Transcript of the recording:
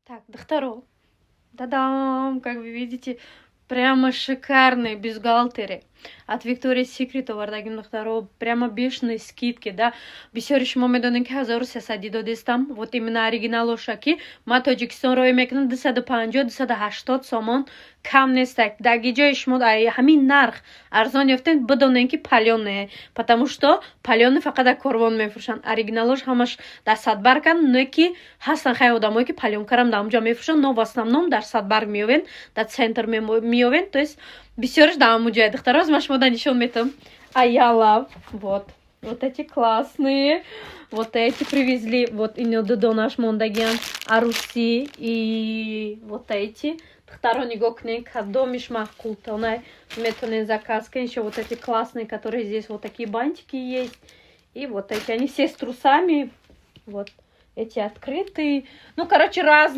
Так, доктору. Да-дам, как вы видите, прямо шикарные бюстгальтеры. От Victoria's Secret овардагим доктору, прямо бешеные скидки, да. Бисёри шумо медонем ки 1300 додистам. Вот именно оригиналошаки. Ма Тоҷикистонро мекунам 250-280 сомон кам нестак. Дар ҷои шумо ҳамин нарх арзон ёфтем, бидонем ки палёне. Потому что палёне фақат дар корвон мефурӯшанд. Оригиналош ҳамаш дар Садбарганд, но ки ҳастанд хеле одамое ки палёнкарам дар онҷо мефурӯшанд, но в основном дар Садбарг меёвен, дар центр меёвен, то есть бисёриш дар ҳамон ҷоя. Духтаро аз шумо нишон метам. Аяла. Вот эти классные. Вот эти привезли. Вот ино ду донаш мондагиан. Аруси. И вот эти. Духтаро нигоҳ кунед. Кадомиш маъқултона. Метонен заказ кунед. Ещё вот эти классные, которые здесь вот такие бантики есть. И вот эти. Они все с трусами. Вот эти открытые. Ну, короче, разные.